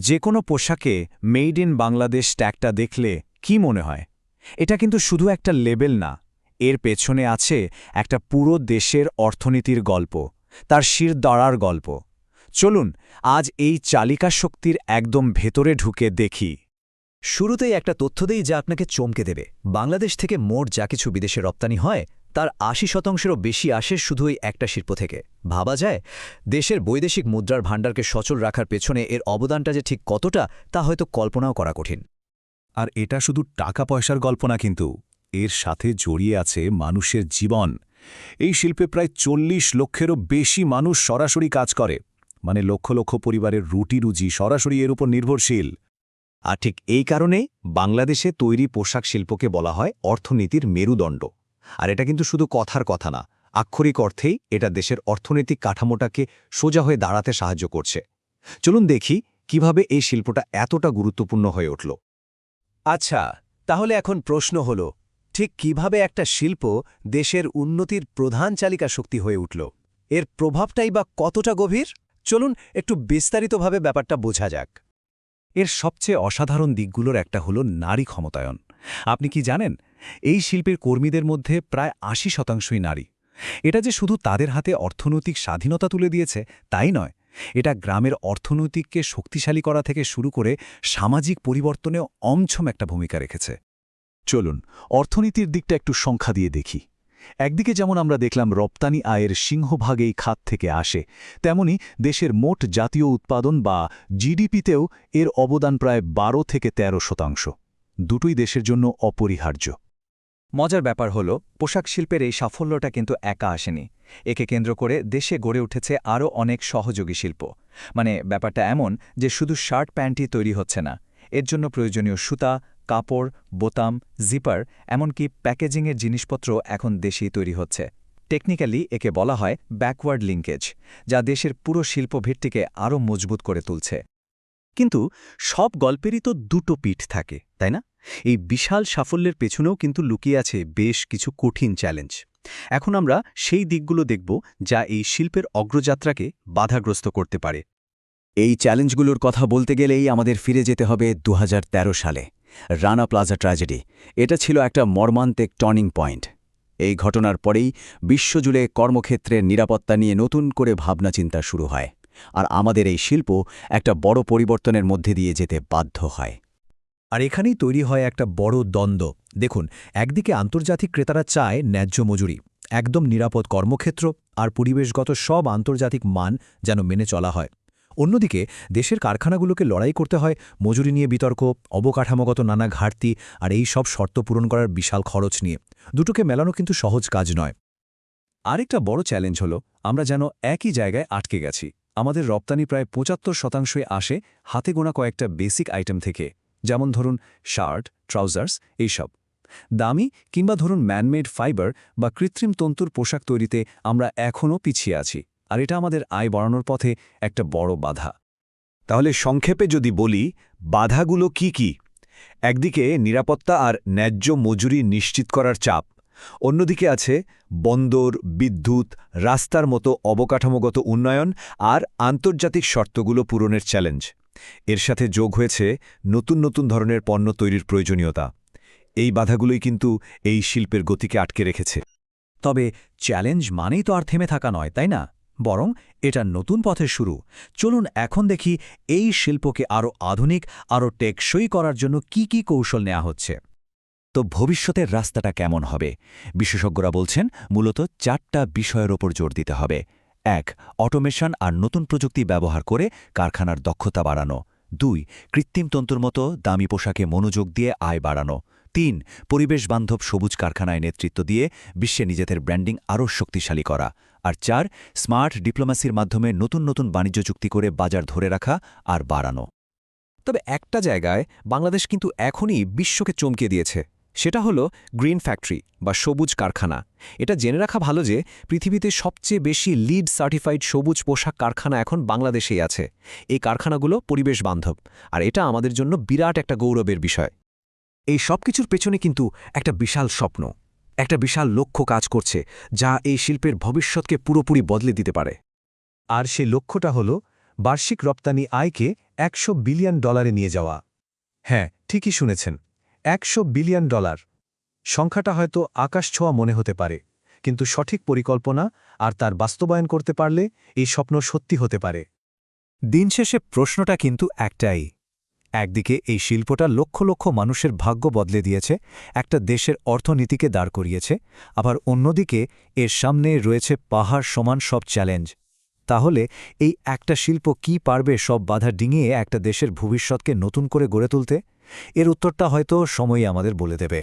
যে কোনো পোশাকে মেড ইন বাংলাদেশ ট্যাগটা দেখলে কি মনে হয়? এটা কিন্তু শুধু একটা লেবেল না, এর পেছনে আছে একটা পুরো দেশের অর্থনীতির গল্প, তার শিরদাঁড়ার গল্প। চলুন আজ এই চালিকা শক্তির একদম ভেতরে ঢুকে দেখি। শুরুতেই একটা তথ্য দেই যা আপনাকে চমকে দেবে। বাংলাদেশ থেকে মোট যা কিছু বিদেশে রপ্তানি হয় তার ৮০%-এরও বেশি আসে শুধু এই একটা শিল্প থেকে। ভাবা যায় দেশের বৈদেশিক মুদ্রার ভাণ্ডারকে সচল রাখার পেছনে এর অবদানটা যে ঠিক কতটা তা হয়তো কল্পনাও করা কঠিন। আর এটা শুধু টাকা পয়সার গল্প না, কিন্তু এর সাথে জড়িয়ে আছে মানুষের জীবন। এই শিল্পে প্রায় ৪০ লক্ষেরও বেশি মানুষ সরাসরি কাজ করে, মানে লক্ষ লক্ষ পরিবারের রুটি রুজি সরাসরি এর উপর নির্ভরশীল। আর ঠিক এই কারণে বাংলাদেশে তৈরি পোশাক শিল্পকে বলা হয় অর্থনীতির মেরুদণ্ড। আর এটা কিন্তু শুধু কথার কথা না, আক্ষরিক অর্থেই এটা দেশের অর্থনৈতিক কাঠামোটাকে সোজা হয়ে দাঁড়াতে সাহায্য করছে। চলুন দেখি কিভাবে এই শিল্পটা এতটা গুরুত্বপূর্ণ হয়ে উঠল। আচ্ছা, তাহলে এখন প্রশ্ন হল, ঠিক কিভাবে একটা শিল্প দেশের উন্নতির প্রধান চালিকা শক্তি হয়ে উঠল? এর প্রভাবটাই বা কতটা গভীর? চলুন একটু বিস্তারিতভাবে ব্যাপারটা বোঝা যাক। এর সবচেয়ে অসাধারণ দিকগুলোর একটা হলো নারী ক্ষমতায়ন। আপনি কি জানেন, এই শিল্পের কর্মীদের মধ্যে প্রায় ৮০%ই নারী। এটা যে শুধু তাদের হাতে অর্থনৈতিক স্বাধীনতা তুলে দিয়েছে তাই নয়, এটা গ্রামের অর্থনৈতিককে শক্তিশালী করা থেকে শুরু করে সামাজিক পরিবর্তনেও অমছম একটা ভূমিকা রেখেছে। চলুন অর্থনীতির দিকটা একটু সংখ্যা দিয়ে দেখি। একদিকে যেমন আমরা দেখলাম রপ্তানি আয়ের সিংহভাগ এই খাত থেকে আসে, তেমনি দেশের মোট জাতীয় উৎপাদন বা জিডিপিতেও এর অবদান প্রায় ১২ থেকে ১৩%। দুটোই দেশের জন্য অপরিহার্য। মজার ব্যাপার হলো, পোশাক শিল্পের এই সাফল্যটা কিন্তু একা আসেনি। একে কেন্দ্র করে দেশে গড়ে উঠেছে আরও অনেক সহযোগী শিল্প। মানে ব্যাপারটা এমন যে শুধু শার্ট প্যান্টই তৈরি হচ্ছে না, এর জন্য প্রয়োজনীয় সুতা, কাপড়, বোতাম, জিপার, এমনকি প্যাকেজিংয়ের জিনিসপত্র এখন দেশেই তৈরি হচ্ছে। টেকনিক্যালি একে বলা হয় ব্যাকওয়ার্ড লিঙ্কেজ, যা দেশের পুরো শিল্প ভিত্তিকে আরও মজবুত করে তুলছে। কিন্তু সব গল্পেরই তো দুটো পিঠ থাকে, তাই না? এই বিশাল সাফল্যের পেছনেও কিন্তু লুকিয়ে আছে বেশ কিছু কঠিন চ্যালেঞ্জ। এখন আমরা সেই দিকগুলো দেখব যা এই শিল্পের অগ্রযাত্রাকে বাধাগ্রস্ত করতে পারে। এই চ্যালেঞ্জগুলোর কথা বলতে গেলেই আমাদের ফিরে যেতে হবে ২০১৩ সালে। Rana plaza tragedy. এটা ছিল একটা মর্মান্তিক টার্নিং পয়েন্ট। এই ঘটনার পরেই বিশ্বজুড়ে কর্মক্ষেত্রের নিরাপত্তা নিয়ে নতুন করে ভাবনাচিন্তা শুরু হয়, আর আমাদের এই শিল্প একটা বড় পরিবর্তনের মধ্যে দিয়ে যেতে বাধ্য হয়। আর এখানেই তৈরি হয় একটা বড় দ্বন্দ্ব। দেখুন, একদিকে আন্তর্জাতিক ক্রেতারা চায় ন্যায্য মজুরি, একদম নিরাপদ কর্মক্ষেত্র আর পরিবেশগত সব আন্তর্জাতিক মান যেন মেনে চলা হয়। অন্যদিকে দেশের কারখানাগুলোকে লড়াই করতে হয় মজুরি নিয়ে বিতর্ক, অবকাঠামোগত নানা ঘাটতি আর এই সব শর্ত পূরণ করার বিশাল খরচ নিয়ে। দুটোকে মেলানো কিন্তু সহজ কাজ নয়। আরেকটা বড় চ্যালেঞ্জ হলো, আমরা যেন একই জায়গায় আটকে গেছি। আমাদের রপ্তানি প্রায় ৭৫%ই আসে হাতে গোনা কয়েকটা বেসিক আইটেম থেকে, যেমন ধরুন শার্ট, ট্রাউজার্স, এইসব। দামি কিংবা ধরুন ম্যানমেড ফাইবার বা কৃত্রিম তন্তুর পোশাক তৈরিতে আমরা এখনও পিছিয়ে আছি, আর এটা আমাদের আয় বাড়ানোর পথে একটা বড় বাধা। তাহলে সংক্ষেপে যদি বলি, বাধাগুলো কি কি? একদিকে নিরাপত্তা আর ন্যায্য মজুরি নিশ্চিত করার চাপ, অন্যদিকে আছে বন্দর, বিদ্যুৎ, রাস্তার মতো অবকাঠামোগত উন্নয়ন আর আন্তর্জাতিক শর্তগুলো পূরণের চ্যালেঞ্জ। এর সাথে যোগ হয়েছে নতুন নতুন ধরনের পণ্য তৈরির প্রয়োজনীয়তা। এই বাধাগুলোই কিন্তু এই শিল্পের গতিকে আটকে রেখেছে। তবে চ্যালেঞ্জ মানেই তো আর থেমে থাকা নয়, তাই না? বরং এটা নতুন পথের শুরু। চলুন এখন দেখি এই শিল্পকে আরও আধুনিক, আরও টেকসই করার জন্য কি কি কৌশল নেওয়া হচ্ছে। তো ভবিষ্যতের রাস্তাটা কেমন হবে? বিশেষজ্ঞরা বলছেন মূলত ৪টা বিষয়ের ওপর জোর দিতে হবে। ১. অটোমেশন আর নতুন প্রযুক্তি ব্যবহার করে কারখানার দক্ষতা বাড়ানো। ২. কৃত্রিম তন্তুর মতো দামি পোশাকে মনোযোগ দিয়ে আয় বাড়ানো। ৩. পরিবেশবান্ধব সবুজ কারখানায় নেতৃত্ব দিয়ে বিশ্বে নিজেদের ব্র্যান্ডিং আরও শক্তিশালী করা। আর ৪. স্মার্ট ডিপ্লোম্যাসির মাধ্যমে নতুন নতুন বাণিজ্য চুক্তি করে বাজার ধরে রাখা আর বাড়ানো। তবে একটা জায়গায় বাংলাদেশ কিন্তু এখনই বিশ্বকে চমকে দিয়েছে, সেটা হলো গ্রিন ফ্যাক্টরি বা সবুজ কারখানা। এটা জেনে রাখা ভালো যে পৃথিবীতে সবচেয়ে বেশি লিড সার্টিফাইড সবুজ পোশাক কারখানা এখন বাংলাদেশেই আছে। এই কারখানাগুলো পরিবেশ বান্ধব, আর এটা আমাদের জন্য বিরাট একটা গৌরবের বিষয়। এই সব কিছুর পেছনে কিন্তু একটা বিশাল স্বপ্ন, একটা বিশাল লক্ষ্য কাজ করছে, যা এই শিল্পের ভবিষ্যৎকে পুরোপুরি বদলে দিতে পারে। আর সেই লক্ষ্যটা হল বার্ষিক রপ্তানি আয়কে $100 বিলিয়ন নিয়ে যাওয়া। হ্যাঁ, ঠিকই শুনেছেন, $100 বিলিয়ন। সংখ্যাটা হয়তো আকাশছোঁয়া মনে হতে পারে, কিন্তু সঠিক পরিকল্পনা আর তার বাস্তবায়ন করতে পারলে এই স্বপ্ন সত্যি হতে পারে। দিন শেষে প্রশ্নটা কিন্তু একটাই। একদিকে এই শিল্পটা লক্ষ লক্ষ মানুষের ভাগ্য বদলে দিয়েছে, একটা দেশের অর্থনীতিকে দাঁড় করিয়েছে, আবার অন্যদিকে এর সামনে রয়েছে পাহাড় সমান সব চ্যালেঞ্জ। তাহলে এই একটা শিল্প কি পারবে সব বাধা ডিঙিয়ে একটা দেশের ভবিষ্যৎকে নতুন করে গড়ে তুলতে? এর উত্তরটা হয়তো সময়ই আমাদের বলে দেবে।